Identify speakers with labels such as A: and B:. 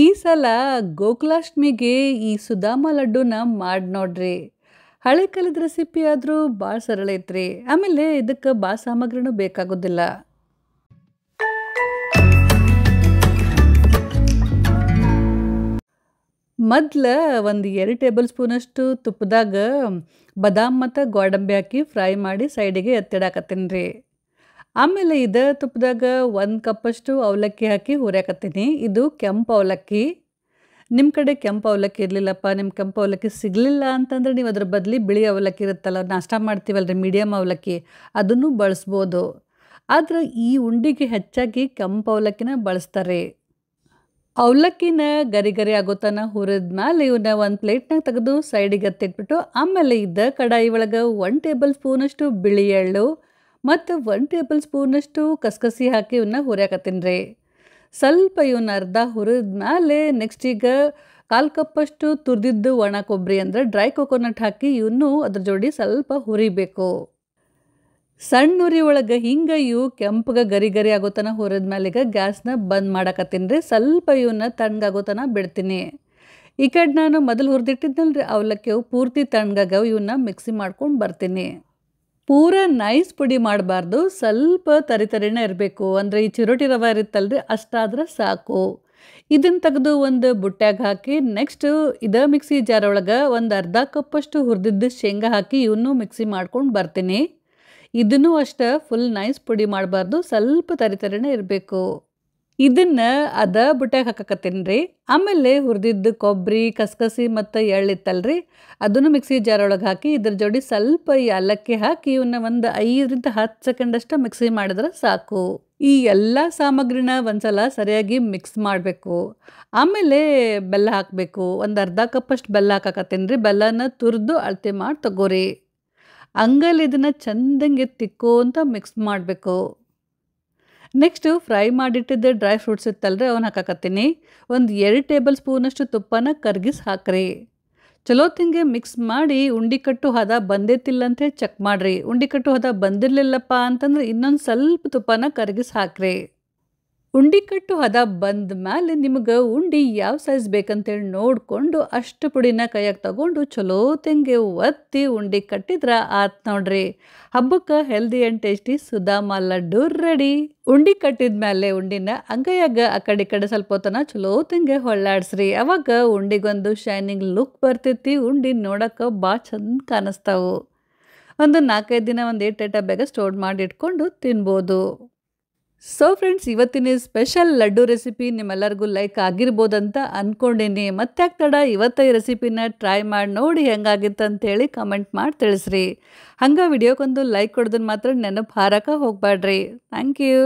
A: ಈ ಸಲ ಗೋಕುಲಾಷ್ಟಮಿಗೆ ಈ ಸುಧಾಮ ಲಡ್ಡುನ ಮಾಡಿ ನೋಡ್ರಿ. ಹಳೆ ಕಾಲದ ರೆಸಿಪಿ ಆದರೂ ಭಾಳ ಸರಳ ಐತ್ರಿ. ಆಮೇಲೆ ಇದಕ್ಕೆ ಭಾಳ ಸಾಮಗ್ರಿನೂ ಬೇಕಾಗೋದಿಲ್ಲ. ಮೊದ್ಲ ಒಂದು 2 ಟೇಬಲ್ ಸ್ಪೂನಷ್ಟು ತುಪ್ಪದಾಗ ಬಾದಾಮ್ ಮತ್ತು ಗೋಡಂಬಿ ಹಾಕಿ ಫ್ರೈ ಮಾಡಿ ಸೈಡಿಗೆ ಎತ್ತಿಡಾಕತ್ತೀನಿ ರೀ. ಆಮೇಲೆ ಇದೇ ತುಪ್ಪದಾಗ 1 ಕಪ್ಪಷ್ಟು ಅವಲಕ್ಕಿ ಹಾಕಿ ಹುರಿಯಾಕತ್ತೀನಿ. ಇದು ಕೆಂಪು ಅವಲಕ್ಕಿ. ನಿಮ್ಮ ಕಡೆ ಕೆಂಪು ಅವಲಕ್ಕಿ ಇರಲಿಲ್ಲಪ್ಪ, ನಿಮ್ಮ ಕೆಂಪು ಅವಲಕ್ಕಿ ಸಿಗಲಿಲ್ಲ ಅಂತಂದ್ರೆ ನೀವು ಅದ್ರ ಬದಲಿ ಬಿಳಿ ಅವಲಕ್ಕಿ ಇರುತ್ತಲ್ಲ, ನಾಷ್ಟ ಮಾಡ್ತೀವಲ್ರಿ ಮೀಡಿಯಮ್ ಅವಲಕ್ಕಿ, ಅದನ್ನು ಬಳಸ್ಬೋದು. ಆದ್ರೆ ಈ ಉಂಡಿಗೆ ಹೆಚ್ಚಾಗಿ ಕೆಂಪು ಅವಲಕ್ಕಿನ ಬಳಸ್ತಾರೆ. ಅವಲಕ್ಕಿನ ಗರಿ ಗರಿ ಆಗೋ ತನಕ ಹುರಿದ್ಮೇಲೆ ಇವನ್ನ ಒಂದು ಪ್ಲೇಟ್ನಾಗ ತೆಗೆದು ಸೈಡಿಗೆ ಎತ್ತಿಟ್ಬಿಟ್ಟು, ಆಮೇಲೆ ಇದ್ದ ಕಡಾಯಿ ಒಳಗೆ 1 ಟೇಬಲ್ ಸ್ಪೂನಷ್ಟು ಬಿಳಿ ಎಳ್ಳು ಮತ್ತು 1 ಟೇಬಲ್ ಸ್ಪೂನಷ್ಟು ಕಸಕಸಿ ಹಾಕಿ ಇವನ್ನ ಹುರಿಯಾಕತ್ತೀನಿ ರೀ. ಸ್ವಲ್ಪ ಇವನ್ನ ಅರ್ಧ ಹುರಿದ್ಮೇಲೆ ನೆಕ್ಸ್ಟ್ ಈಗ 1/4 ಕಪ್ಪಷ್ಟು ತುರಿದಿದ್ದು ಒಣ ಕೊಬ್ಬರಿ ಅಂದರೆ ಡ್ರೈ ಕೊಕೊನಟ್ ಹಾಕಿ ಇವನ್ನು ಅದ್ರ ಜೋಡಿ ಸ್ವಲ್ಪ ಹುರಿಬೇಕು. ಸಣ್ಣ ಉರಿ ಒಳಗೆ ಹಿಂಗೆ ಇವು ಕೆಂಪಗೆ ಗರಿ ಗರಿ ಆಗೋ ತನಕ ಹುರಿದ್ಮೇಲೆ ಈಗ ಗ್ಯಾಸ್ನ ಬಂದ್ ಮಾಡಾಕತ್ತೀನಿ ರೀ. ಸ್ವಲ್ಪ ಇವನ್ನ ತಣ್ಣಗಾಗೋ ತನಕ ಬಿಡ್ತೀನಿ. ಈ ಕಡೆ ನಾನು ಮೊದಲು ಹುರಿದಿಟ್ಟಿದ್ನಲ್ರಿ ಅವಲಕ್ಕಿ, ಪೂರ್ತಿ ತಣ್ಣಗಾಗವು. ಇವನ್ನ ಮಿಕ್ಸಿ ಮಾಡ್ಕೊಂಡು ಬರ್ತೀನಿ. ಪೂರ ನೈಸ್ ಪುಡಿ ಮಾಡಬಾರ್ದು, ಸ್ವಲ್ಪ ತರಿತರಿನೇ ಇರಬೇಕು. ಅಂದರೆ ಈ ಚಿರೋಟಿ ರವೆ ಇರುತ್ತಲ್ರಿ, ಅಷ್ಟಾದ್ರೆ ಸಾಕು. ಇದನ್ನು ತೆಗೆದು ಒಂದು ಬುಟ್ಟ್ಯಾಗ ಹಾಕಿ ನೆಕ್ಸ್ಟು ಇದೇ ಮಿಕ್ಸಿ ಜಾರ್ ಒಳಗೆ ಒಂದು ಅರ್ಧ ಕಪ್ಪಷ್ಟು ಹುರಿದಿದ್ದು ಶೇಂಗಾ ಹಾಕಿ ಇವನ್ನೂ ಮಿಕ್ಸಿ ಮಾಡ್ಕೊಂಡು ಬರ್ತೀನಿ. ಇದನ್ನು ಅಷ್ಟೇ ಫುಲ್ ನೈಸ್ ಪುಡಿ ಮಾಡಬಾರ್ದು, ಸ್ವಲ್ಪ ತರಿತರಿನೇ ಇರಬೇಕು. ಇದನ್ನು ಅದ ಬುಟ್ಟ್ಯಾಗ ಹಾಕಕತ್ತೀನಿ ರೀ. ಆಮೇಲೆ ಹುರಿದಿದ್ದು ಕೊಬ್ಬರಿ, ಕಸಕಸಿ ಮತ್ತು ಎಳ್ಳಿತ್ತಲ್ರಿ, ಅದನ್ನು ಮಿಕ್ಸಿ ಜಾರ್ ಒಳಗೆ ಹಾಕಿ ಇದ್ರ ಜೋಡಿ ಸ್ವಲ್ಪ ಈ ಏಲಕ್ಕಿ ಹಾಕಿ ಇವನ್ನ ಒಂದು 5ರಿಂದ 10 ಸೆಕೆಂಡ್ ಅಷ್ಟೇ ಮಿಕ್ಸಿ ಮಾಡಿದ್ರೆ ಸಾಕು. ಈ ಎಲ್ಲ ಸಾಮಗ್ರಿನ ಒಂದ್ಸಲ ಸರಿಯಾಗಿ ಮಿಕ್ಸ್ ಮಾಡಬೇಕು. ಆಮೇಲೆ ಬೆಲ್ಲ ಹಾಕಬೇಕು. ಒಂದು ಅರ್ಧ ಕಪ್ಪಷ್ಟು ಬೆಲ್ಲ ಹಾಕಕತ್ತೀನಿ ರೀ. ಬೆಲ್ಲನ ತುರಿದು ಅಳತೆ ಮಾಡಿ ತಗೋರಿ. ಹಂಗಲ್ಲಿ ಇದನ್ನು ಚಂದಂಗೆ ತಿಕ್ಕೋಂತ ಮಿಕ್ಸ್ ಮಾಡಬೇಕು. ನೆಕ್ಸ್ಟು ಫ್ರೈ ಮಾಡಿಟ್ಟಿದ್ದ ಡ್ರೈ ಫ್ರೂಟ್ಸ್ ಇತ್ತಲ್ರಿ, ಅವನ್ನ ಹಾಕಕತ್ತೀನಿ. ಒಂದು 2 ಟೇಬಲ್ ಸ್ಪೂನಷ್ಟು ತುಪ್ಪನ ಕರ್ಗಿಸಿ ಹಾಕ್ರಿ. ಚಲೋ ತಿಂಗೆ ಮಿಕ್ಸ್ ಮಾಡಿ ಉಂಡೆ ಕಟ್ಟು ಹದ ಬಂದೈತಿಲ್ಲ ಅಂತ ಹೇಳಿ ಚೆಕ್ ಮಾಡಿರಿ. ಉಂಡೆ ಕಟ್ಟು ಹದ ಬಂದಿರಲಿಲ್ಲಪ್ಪ ಅಂತಂದ್ರೆ ಇನ್ನೊಂದು ಸ್ವಲ್ಪ ತುಪ್ಪನ ಕರ್ಗಿಸಿ ಹಾಕ್ರಿ. ಉಂಡೆ ಕಟ್ಟು ಹದ ಬಂದ ಮೇಲೆ ನಿಮಗೆ ಉಂಡೆ ಯಾವ ಸೈಜ್ ಬೇಕಂತೇಳಿ ನೋಡಿಕೊಂಡು ಅಷ್ಟು ಪುಡಿನ ಕೈಯಾಗ ತಗೊಂಡು ಚಲೋ ತೆಂಗೆ ಒತ್ತಿ ಉಂಡೆ ಕಟ್ಟಿದ್ರೆ ಆತ್ ನೋಡ್ರಿ. ಹಬ್ಬಕ್ಕೆ healthy and tasty Sudama laddu ready. ಉಂಡೆ ಕಟ್ಟಿದ ಮೇಲೆ ಉಂಡಿನ ಅಂಗೈಯಾಗ ಆ ಕಡೆ ಈ ಕಡೆ ಸ್ವಲ್ಪ ಹೊತ್ತನ ಚಲೋ ತೆಂಗೆ ಹೊಳ್ಳಾಡ್ಸ್ರಿ. ಅವಾಗ ಉಂಡಿಗೊಂದು ಶೈನಿಂಗ್ ಲುಕ್ ಬರ್ತೈತಿ. ಉಂಡೆ ನೋಡೋಕೆ ಭಾಳ ಚಂದ ಕಾಣಿಸ್ತಾವು. ಒಂದು 4-5 ದಿನ ಒಂದು 8 ಬೇಗ ಸ್ಟೋರ್ ಮಾಡಿ ಇಟ್ಕೊಂಡು ತಿನ್ಬೋದು. ಸೊ ಫ್ರೆಂಡ್ಸ್, ಇವತ್ತಿನ ಸ್ಪೆಷಲ್ ಲಡ್ಡು ರೆಸಿಪಿ ನಿಮ್ಮೆಲ್ಲರಿಗೂ ಲೈಕ್ ಆಗಿರ್ಬೋದಂತ ಅಂದ್ಕೊಂಡೀನಿ. ಮತ್ತೆ ತಡ ಇವತ್ತು ಈ ರೆಸಿಪಿನ ಟ್ರೈ ಮಾಡಿ ನೋಡಿ ಹೆಂಗಾಗಿತ್ತು ಅಂತೇಳಿ ಕಮೆಂಟ್ ಮಾಡಿ ತಿಳಿಸ್ರಿ. ಹಂಗೆ ವಿಡಿಯೋಕ್ಕೊಂದು ಲೈಕ್ ಕೊಡೋದನ್ನ ಮಾತ್ರ ನೆನಪು ಹಾರಕ್ಕೆ ಹೋಗಬೇಡ್ರಿ. Thank you.